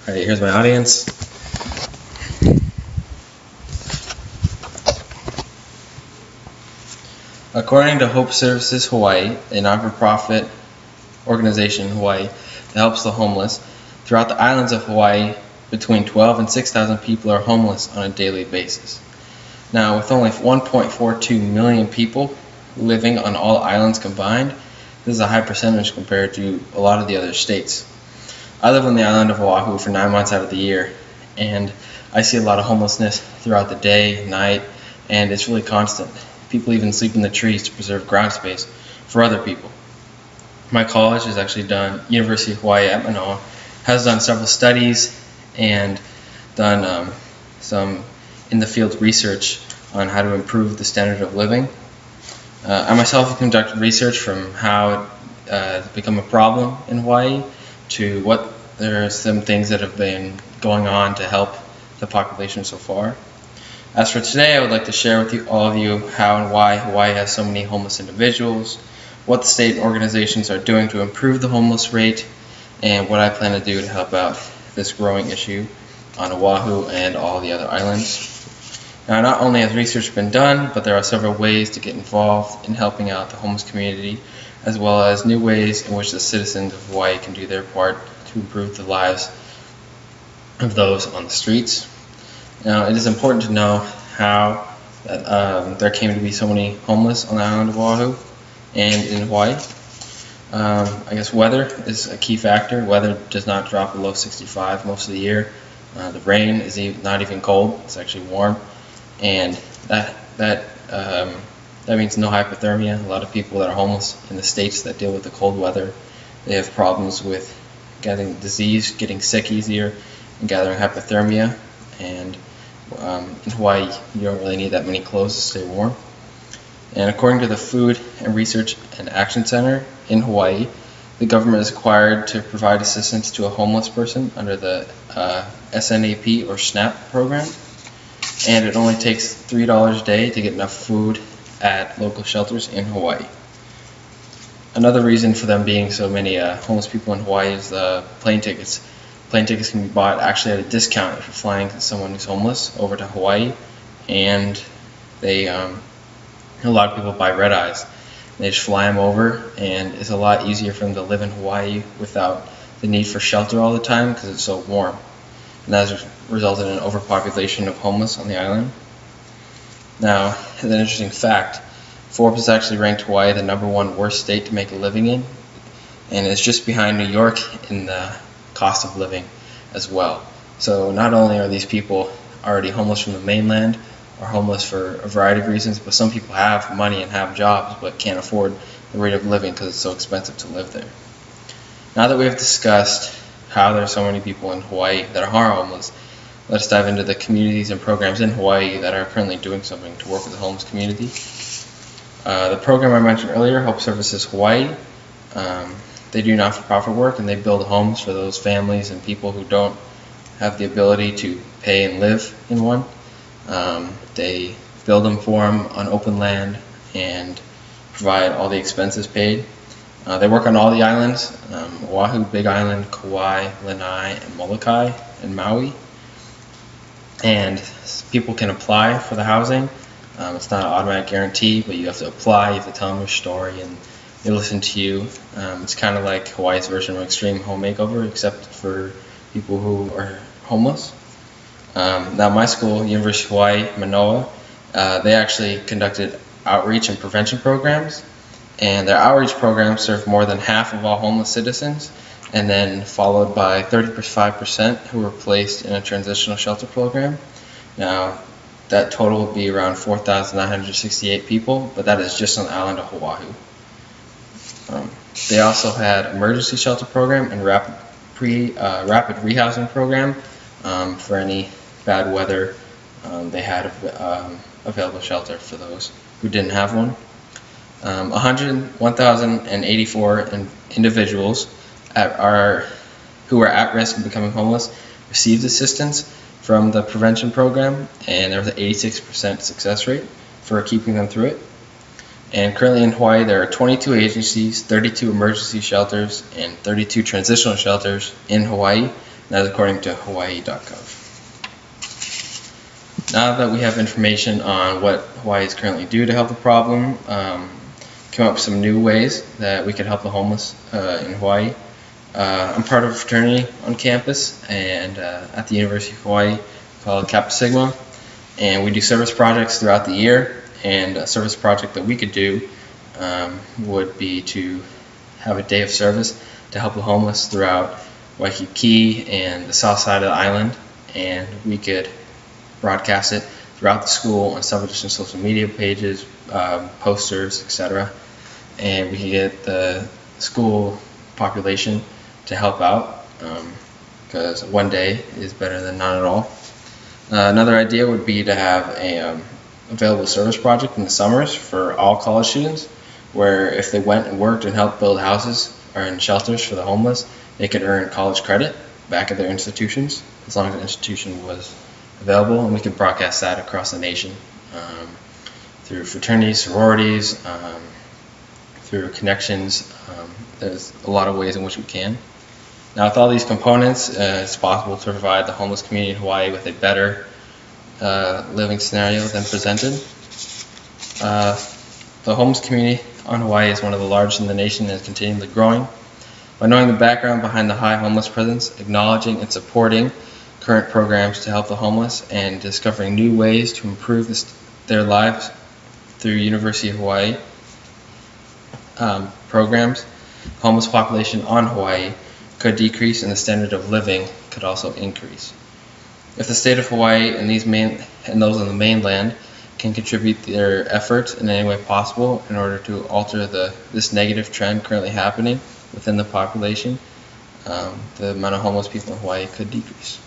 Alright, here's my audience. According to Hope Services Hawaii, a non-for-profit organization in Hawaii that helps the homeless, throughout the islands of Hawaii, between 12 and 6,000 people are homeless on a daily basis. Now, with only 1.42 million people living on all islands combined, this is a high percentage compared to a lot of the other states. I live on the island of Oahu for 9 months out of the year, and I see a lot of homelessness throughout the day, night, and it's really constant. People even sleep in the trees to preserve ground space for other people. My college has actually done, University of Hawaii at Manoa, has done several studies and done some in-the-field research on how to improve the standard of living. I myself have conducted research from how it's become a problem in Hawaii to what there are some things that have been going on to help the population so far. As for today, I would like to share with all of you how and why Hawaii has so many homeless individuals, what the state and organizations are doing to improve the homeless rate, and what I plan to do to help out this growing issue on Oahu and all the other islands. Now, not only has research been done, but there are several ways to get involved in helping out the homeless community, as well as new ways in which the citizens of Hawaii can do their part to improve the lives of those on the streets. Now, it is important to know how there came to be so many homeless on the island of Oahu and in Hawaii. I guess weather is a key factor. Weather does not drop below 65 most of the year. The rain is not even cold, it's actually warm, and that means no hypothermia. A lot of people that are homeless in the states that deal with the cold weather, they have problems with getting disease, getting sick easier, and gathering hypothermia. And in Hawaii, you don't really need that many clothes to stay warm. And according to the Food and Research and Action Center in Hawaii, the government is required to provide assistance to a homeless person under the SNAP or SNAP program, and it only takes $3 a day to get enough food at local shelters in Hawaii. Another reason for them being so many homeless people in Hawaii is plane tickets. Plane tickets can be bought actually at a discount if you're flying someone who's homeless over to Hawaii, and a lot of people buy red eyes. They just fly them over, and it's a lot easier for them to live in Hawaii without the need for shelter all the time because it's so warm. And that has resulted in an overpopulation of homeless on the island. Now, an interesting fact, Forbes has actually ranked Hawaii the #1 worst state to make a living in, and it's just behind New York in the cost of living as well. So not only are these people already homeless from the mainland, or homeless for a variety of reasons, but some people have money and have jobs but can't afford the rate of living because it's so expensive to live there. Now that we have discussed how there are so many people in Hawaii that are homeless, let's dive into the communities and programs in Hawaii that are currently doing something to work with the homeless community. The program I mentioned earlier, Hope Services Hawaii, they do not-for-profit work, and they build homes for those families and people who don't have the ability to pay and live in one. They build them for them on open land and provide all the expenses paid. They work on all the islands, Oahu, Big Island, Kauai, Lanai, and Molokai, and Maui. And people can apply for the housing. It's not an automatic guarantee, but you have to apply, you have to tell them your story, and they listen to you. It's kind of like Hawaii's version of Extreme Home Makeover, except for people who are homeless. Now my school, University of Hawaii, Manoa, they actually conducted outreach and prevention programs, and their outreach programs served more than half of all homeless citizens, and then followed by 35% who were placed in a transitional shelter program. Now that total would be around 4,968 people, but that is just on the island of Oahu. They also had emergency shelter program and rapid rehousing program for any bad weather. They had available shelter for those who didn't have one. 1,084 individuals who are at risk of becoming homeless received assistance from the prevention program, and there was an 86% success rate for keeping them through it. And currently in Hawaii, there are 22 agencies, 32 emergency shelters, and 32 transitional shelters in Hawaii That is according to Hawaii.gov. Now that we have information on what Hawaii is currently doing to help the problem, came up with some new ways that we could help the homeless in Hawaii. I'm part of a fraternity on campus and at the University of Hawaii called Kappa Sigma, and we do service projects throughout the year. And a service project that we could do would be to have a day of service to help the homeless throughout Waikiki and the south side of the island, and we could broadcast it throughout the school on several different social media pages, posters, etc. And we could get the school population to help out, because one day is better than none at all. Another idea would be to have a available service project in the summers for all college students, where if they went and worked and helped build houses or in shelters for the homeless, they could earn college credit back at their institutions, as long as the institution was available, and we could broadcast that across the nation through fraternities, sororities, through connections. There's a lot of ways in which we can. Now, with all these components, it's possible to provide the homeless community in Hawaii with a better living scenario than presented. The homeless community on Hawaii is one of the largest in the nation and is continually growing. By knowing the background behind the high homeless presence, acknowledging and supporting current programs to help the homeless, and discovering new ways to improve their lives through University of Hawaii programs, the homeless population on Hawaii could decrease and the standard of living could also increase. If the state of Hawaii and those on the mainland can contribute their efforts in any way possible in order to alter this negative trend currently happening within the population, the amount of homeless people in Hawaii could decrease.